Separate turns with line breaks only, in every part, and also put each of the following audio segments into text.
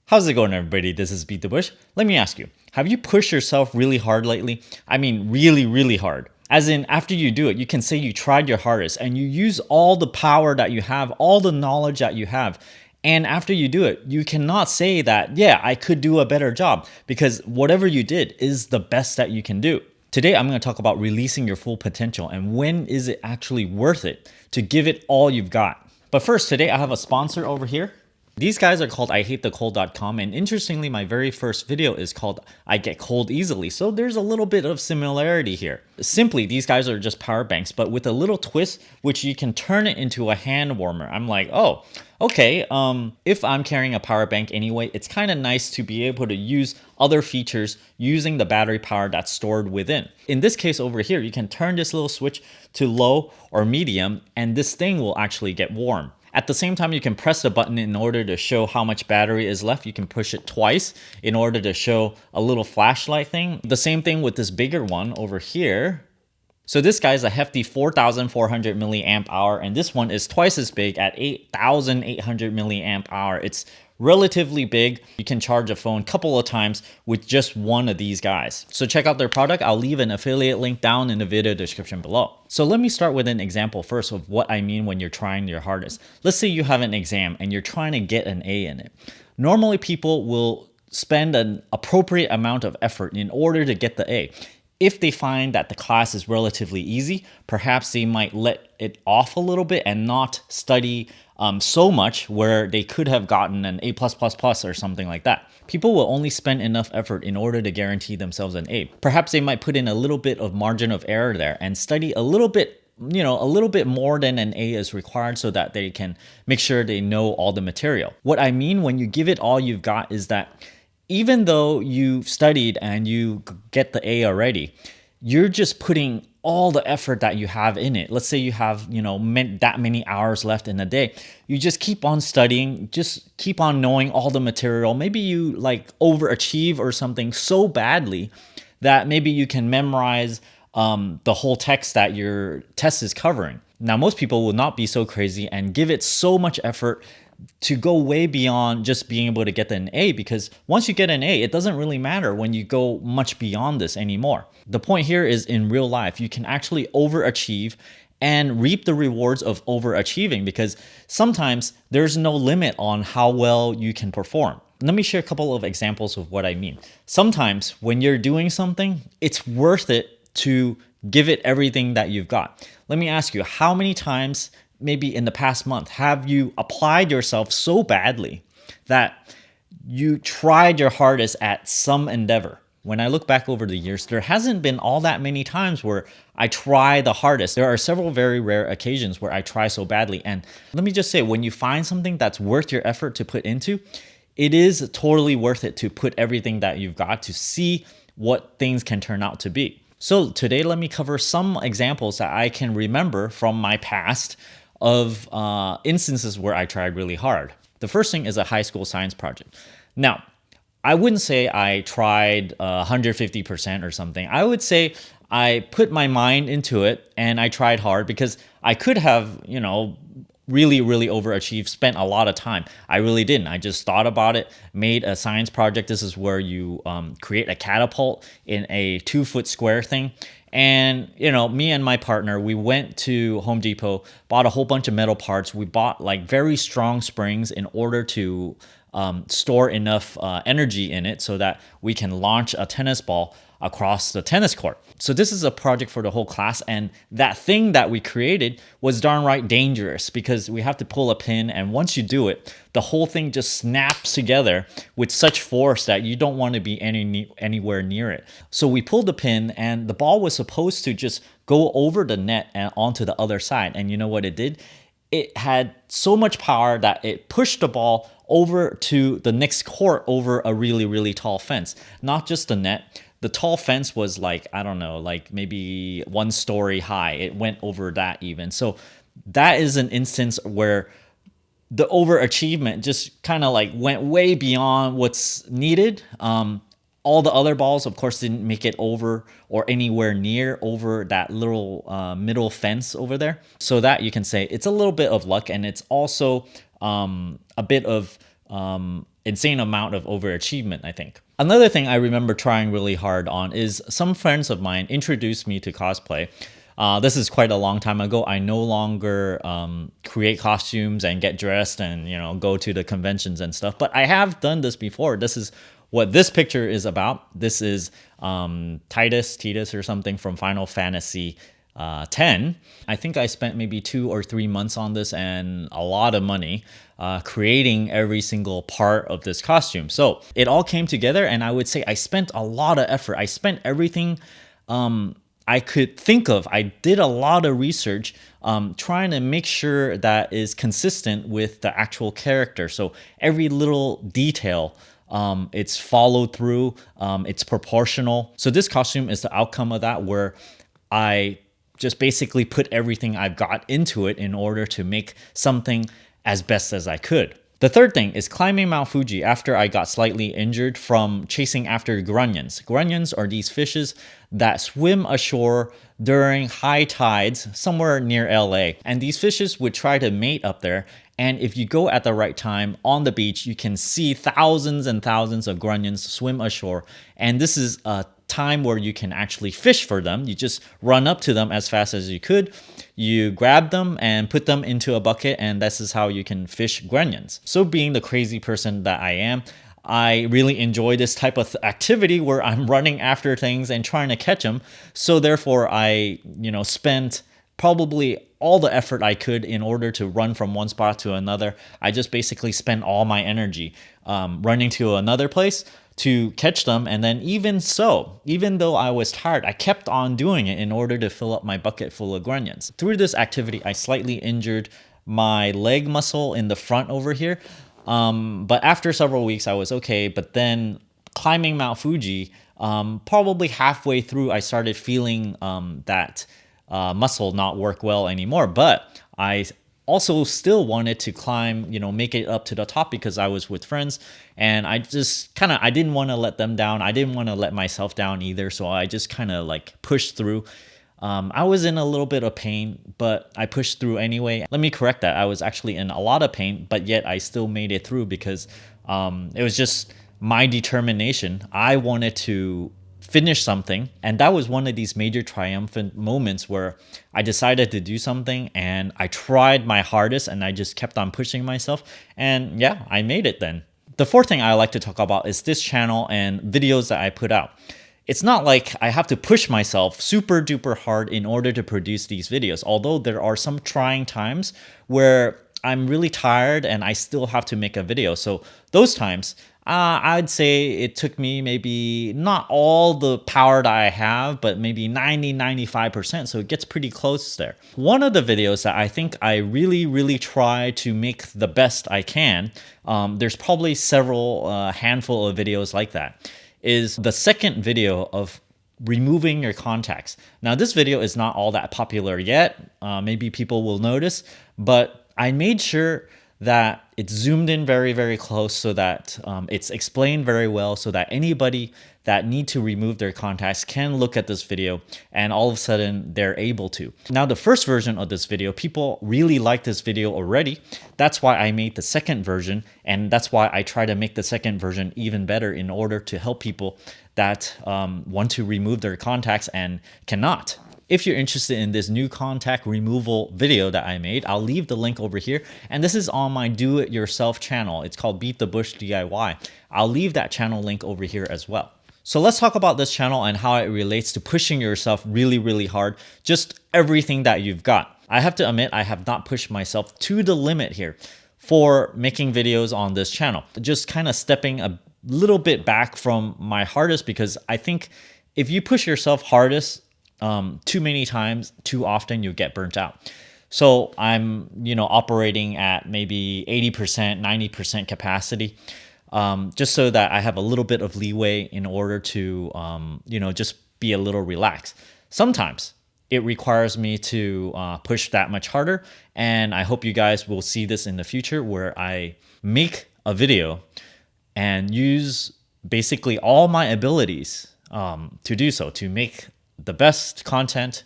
How's it going, everybody? This is BeatTheBush. Let me ask you, have you pushed yourself really hard lately? I mean, really, really hard. As in, after you do it, you can say you tried your hardest and you use all the power that you have, all the knowledge that you have. And after you do it, you cannot say that, yeah, I could do a better job, because whatever you did is the best that you can do. Today, I'm going to talk about releasing your full potential and when is it actually worth it to give it all you've got. But first, today I have a sponsor over here. These guys are called IHateTheCold.com, and interestingly, my very first video is called I Get Cold Easily, so there's a little bit of similarity here. Simply, these guys are just power banks, but with a little twist, which you can turn it into a hand warmer. I'm like, oh, okay, if I'm carrying a power bank anyway, it's kind of nice to be able to use other features using the battery power that's stored within. In this case over here, you can turn this little switch to low or medium, and this thing will actually get warm. At the same time, you can press the button in order to show how much battery is left. You can push it twice in order to show a little flashlight thing. The same thing with this bigger one over here. So this guy is a hefty 4,400 milliamp hour, and this one is twice as big at 8,800 milliamp hour. It's relatively big. You can charge a phone a couple of times with just one of these guys. So check out their product. I'll leave an affiliate link down in the video description below. So let me start with an example first of what I mean when you're trying your hardest. Let's say you have an exam and you're trying to get an A in it. Normally people will spend an appropriate amount of effort in order to get the A. If they find that the class is relatively easy, perhaps they might let it off a little bit and not study so much where they could have gotten an A+++ or something like that. People will only spend enough effort in order to guarantee themselves an A. Perhaps they might put in a little bit of margin of error there and study a little bit, a little bit more than an A is required so that they can make sure they know all the material. What I mean when you give it all you've got is that even though you've studied and you get the A already, you're just putting all the effort that you have in it. Let's say you have, that many hours left in a day. You just keep on studying, just keep on knowing all the material. Maybe you overachieve or something so badly that maybe you can memorize the whole text that your test is covering. Now, most people will not be so crazy and give it so much effort to go way beyond just being able to get an A, because once you get an A, it doesn't really matter when you go much beyond this anymore. The point here is in real life, you can actually overachieve and reap the rewards of overachieving, because sometimes there's no limit on how well you can perform. Let me share a couple of examples of what I mean. Sometimes when you're doing something, it's worth it to give it everything that you've got. Let me ask you, how many times maybe in the past month have you applied yourself so badly that you tried your hardest at some endeavor? When I look back over the years, there hasn't been all that many times where I try the hardest. There are several very rare occasions where I try so badly. And let me just say, when you find something that's worth your effort to put into, it is totally worth it to put everything that you've got to see what things can turn out to be. So today, let me cover some examples that I can remember from my past of instances where I tried really hard. The first thing is a high school science project. Now, I wouldn't say I tried 150% or something. I would say I put my mind into it and I tried hard, because I could have, really, really overachieved, spent a lot of time. I really didn't. I just thought about it, made a science project. This is where you create a catapult in a 2-foot square thing. And, me and my partner, we went to Home Depot, bought a whole bunch of metal parts. We bought very strong springs in order to store enough energy in it so that we can launch a tennis ball across the tennis court. So this is a project for the whole class, and that thing that we created was darn right dangerous, because we have to pull a pin, and once you do it, the whole thing just snaps together with such force that you don't want to be anywhere near it. So we pulled the pin, and the ball was supposed to just go over the net and onto the other side. And you know what it did? It had so much power that it pushed the ball over to the next court over a really, really tall fence. Not just the net. The tall fence was maybe 1 story high. It went over that even. So that is an instance where the overachievement just kind of went way beyond what's needed. All the other balls, of course, didn't make it over or anywhere near over that little middle fence over there. So that you can say it's a little bit of luck, and it's also a bit of insane amount of overachievement, I think. Another thing I remember trying really hard on is some friends of mine introduced me to cosplay. This is quite a long time ago. I no longer create costumes and get dressed and go to the conventions and stuff. But I have done this before. This is what this picture is about. This is Titus or something from Final Fantasy 10. I think I spent maybe 2 or 3 months on this and a lot of money creating every single part of this costume. So it all came together, and I would say I spent a lot of effort. I spent everything I could think of. I did a lot of research trying to make sure that is consistent with the actual character. So every little detail, it's followed through, it's proportional. So this costume is the outcome of that, where I just basically put everything I've got into it in order to make something as best as I could. The third thing is climbing Mount Fuji after I got slightly injured from chasing after grunions. Grunions are these fishes that swim ashore during high tides somewhere near LA. And these fishes would try to mate up there. And if you go at the right time on the beach, you can see thousands and thousands of grunions swim ashore. And this is a time where you can actually fish for them. You just run up to them as fast as you could. You grab them and put them into a bucket, and this is how you can fish grunions. So being the crazy person that I am, I really enjoy this type of activity where I'm running after things and trying to catch them. So therefore I, spent probably all the effort I could in order to run from one spot to another. I just basically spent all my energy running to another place to catch them. And then even though I was tired, I kept on doing it in order to fill up my bucket full of grunions. Through this activity, I slightly injured my leg muscle in the front over here. But after several weeks, I was okay. But then climbing Mount Fuji, probably halfway through, I started feeling that muscle not work well anymore. But I also still wanted to climb, make it up to the top because I was with friends, and I just I didn't want to let them down. I didn't want to let myself down either. So I just pushed through. I was in a little bit of pain, but I pushed through anyway. Let me correct that. I was actually in a lot of pain, but yet I still made it through because it was just my determination. I wanted to finish something, and that was one of these major triumphant moments where I decided to do something and I tried my hardest and I just kept on pushing myself, and yeah, I made it then. The fourth thing I like to talk about is this channel and videos that I put out. It's not like I have to push myself super duper hard in order to produce these videos, although there are some trying times where I'm really tired and I still have to make a video. So those times, I'd say it took me maybe not all the power that I have, but maybe 90-95%. So it gets pretty close there. One of the videos that I think I really try to make the best I can, there's probably several handful of videos like that, is the second video of removing your contacts. Now this video is not all that popular yet. Maybe people will notice, but I made sure that it's zoomed in very close so that it's explained very well so that anybody that need to remove their contacts can look at this video and all of a sudden they're able to. Now the first version of this video, people really like this video already. That's why I made the second version, and that's why I try to make the second version even better in order to help people that want to remove their contacts and cannot. If you're interested in this new contact removal video that I made, I'll leave the link over here. And this is on my do-it-yourself channel. It's called Beat the Bush DIY. I'll leave that channel link over here as well. So let's talk about this channel and how it relates to pushing yourself really hard, just everything that you've got. I have to admit, I have not pushed myself to the limit here for making videos on this channel. Just kind of stepping a little bit back from my hardest, because I think if you push yourself hardest, too many times, too often, you get burnt out. So I'm, operating at maybe 80%, 90% capacity, just so that I have a little bit of leeway in order to, just be a little relaxed. Sometimes it requires me to push that much harder, and I hope you guys will see this in the future where I make a video and use basically all my abilities to do so, to make the best content,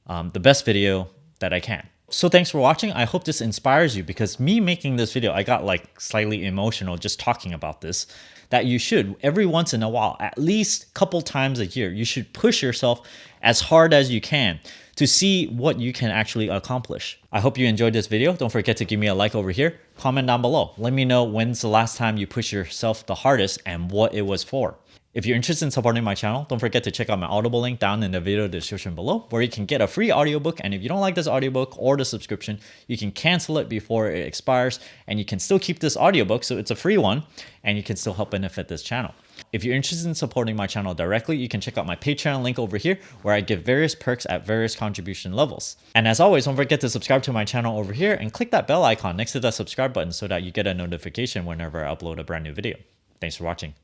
the best video that I can. So thanks for watching. I hope this inspires you, because me making this video, I got like slightly emotional just talking about this, that you should every once in a while, at least a couple times a year, you should push yourself as hard as you can to see what you can actually accomplish. I hope you enjoyed this video. Don't forget to give me a like over here. Comment down below. Let me know when's the last time you pushed yourself the hardest and what it was for. If you're interested in supporting my channel, don't forget to check out my Audible link down in the video description below, where you can get a free audiobook. And if you don't like this audiobook or the subscription, you can cancel it before it expires, and you can still keep this audiobook, so it's a free one, and you can still help benefit this channel. If you're interested in supporting my channel directly, you can check out my Patreon link over here, where I give various perks at various contribution levels. And as always, don't forget to subscribe to my channel over here and click that bell icon next to that subscribe button so that you get a notification whenever I upload a brand new video. Thanks for watching.